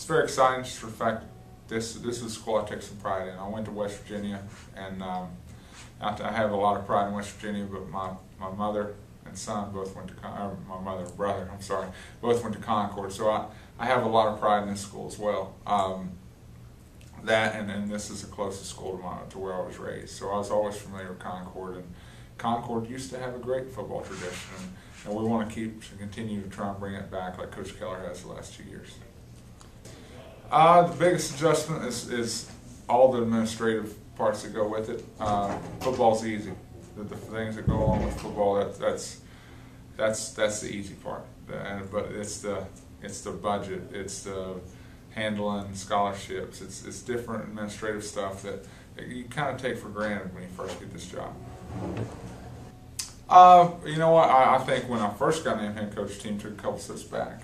it's very exciting just for the fact this is a school I take some pride in. I went to West Virginia, and I have a lot of pride in West Virginia, but my mother and son both went to my mother and brother, I'm sorry, both went to Concord, so I have a lot of pride in this school as well. That and this is the closest school to where I was raised, so I was always familiar with Concord, and Concord used to have a great football tradition, and we want to continue to try and bring it back like Coach Keller has the last 2 years. The biggest adjustment is all the administrative parts that go with it. Football's easy. The things that go along with football, that's the easy part. But it's the budget, it's the handling scholarships, it's different administrative stuff that you kind of take for granted when you first get this job. You know what? I think when I first got named head coach, the team took a couple steps back.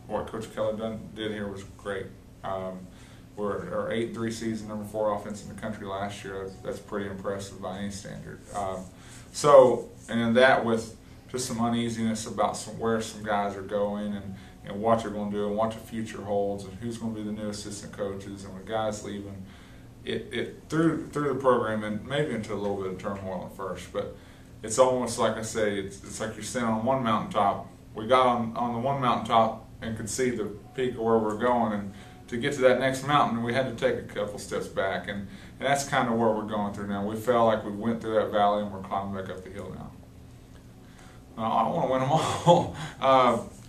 What Coach Keller did here was great. We're our 8-3 season, number 4 offense in the country last year. That's pretty impressive by any standard. And that with just some uneasiness about where some guys are going and what they're going to do and what the future holds and who's going to be the new assistant coaches and when guys leaving, it threw the program and maybe into a little bit of turmoil at first. But it's almost like I say, it's like you're standing on one mountaintop. We got on the one mountaintop and could see the peak of where we're going, and to get to that next mountain, we had to take a couple steps back, and that's kind of what we're going through now. We felt like we went through that valley, and we're climbing back up the hill now. I don't want to win them all,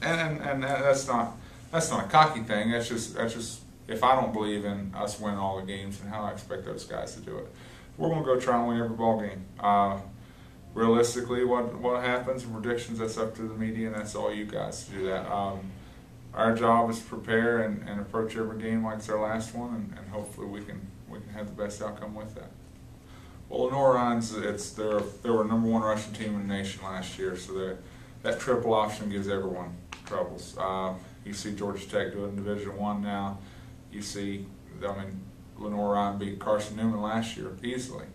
and that's not a cocky thing. That's just if I don't believe in us winning all the games, and how I expect those guys to do it. We're going to go try and win every ball game. Realistically, what happens in predictions, that's up to the media, and that's all you guys to do that. Our job is to prepare and approach every game like it's our last one, and hopefully we can have the best outcome with that. Well, Lenore Ryan's they were number 1 rushing team in the nation last year, so that triple option gives everyone troubles. You see Georgia Tech doing Division I now. You see, Lenore Ryan beat Carson Newman last year easily.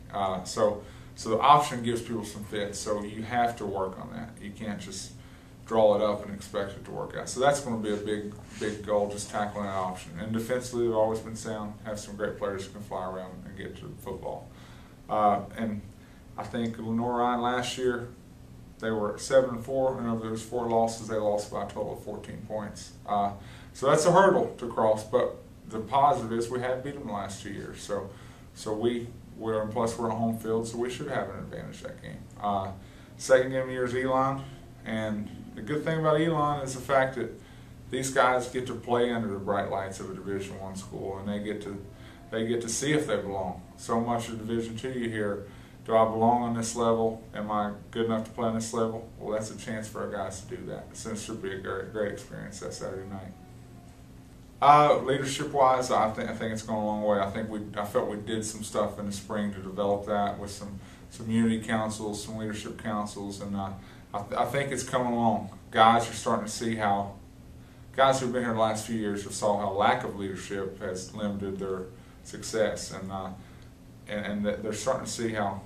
So the option gives people some fits. So you have to work on that. You can't just draw it up and expect it to work out. So that's going to be a big goal, just tackling that option. And defensively, they've always been sound, have some great players who can fly around and get to the football. And I think Lenore Ryan last year, they were 7-4, and over those 4 losses, they lost by a total of 14 points. So that's a hurdle to cross, but the positive is we have beat them the last 2 years. So plus we're on home field, so we should have an advantage that game. Second game of the year is Elon, and the good thing about Elon is the fact that these guys get to play under the bright lights of a Division I school, and they get to see if they belong. So much of Division II you hear, do I belong on this level? Am I good enough to play on this level? Well, that's a chance for our guys to do that. So it should be a great experience that Saturday night. Leadership-wise, I think it's gone a long way. I felt we did some stuff in the spring to develop that with some unity councils, some leadership councils, and I think it's coming along. Guys are starting to see how guys who've been here the last few years have saw how lack of leadership has limited their success, and they're starting to see how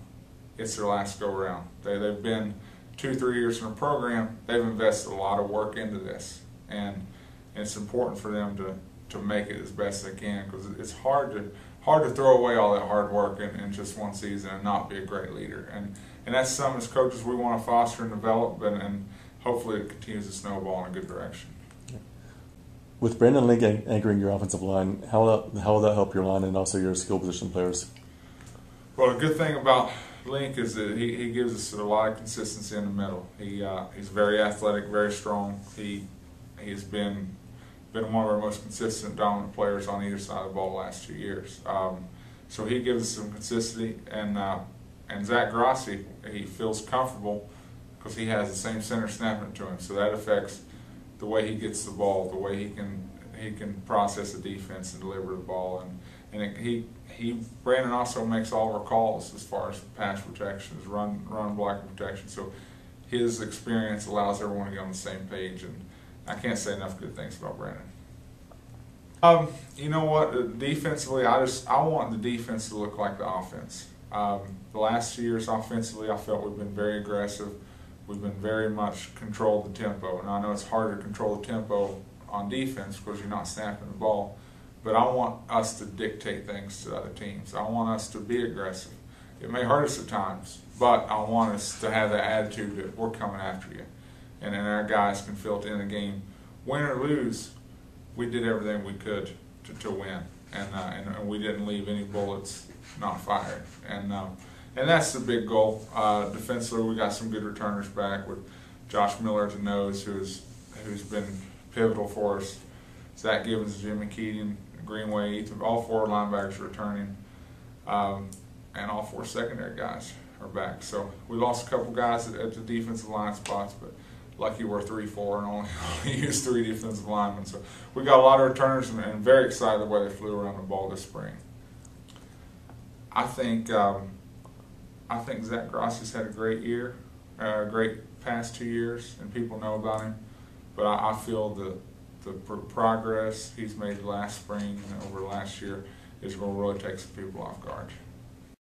it's their last go around. They've been 2-3 years in a program. They've invested a lot of work into this, and it's important for them to make it as best they can, because it's hard to throw away all that hard work in just one season and not be a great leader. And that's something as coaches we want to foster and develop, and hopefully it continues to snowball in a good direction. With Brandon Link anchoring your offensive line, how will that help your line and also your skill position players? Well, the good thing about Link is that he gives us a lot of consistency in the middle. He's very athletic, very strong. He's been one of our most consistent, dominant players on either side of the ball the last 2 years. So he gives us some consistency, and Zach Grossi, he feels comfortable because he has the same center snapping to him. So that affects the way he gets the ball, the way he can process the defense and deliver the ball, and Brandon also makes all of our calls as far as pass protections, run blocking protection. So his experience allows everyone to get on the same page, and I can't say enough good things about Brandon. You know what? Defensively, I want the defense to look like the offense. The last 2 years offensively, I felt we've been very aggressive. We've been very much controlled the tempo, and I know it's hard to control the tempo on defense because you're not snapping the ball. But I want us to dictate things to other teams. I want us to be aggressive. It may hurt us at times, but I want us to have that attitude that we're coming after you. And then our guys can feel at the end of the game, win or lose, we did everything we could to win. And we didn't leave any bullets not fired. And that's the big goal. Defensively, we got some good returners back with Josh Miller at the nose, who's been pivotal for us. Zach Gibbons, Jimmy Keating, Greenway, Ethan, all 4 linebackers returning, and all 4 secondary guys are back. So we lost a couple guys at the defensive line spots, but lucky we're 3-4 and only used 3 defensive linemen. So we got a lot of returners and very excited the way they flew around the ball this spring. I think Zach Grossy's had a great year, great past 2 years, and people know about him. But I feel the progress he's made last spring and over last year is going to really take some people off guard.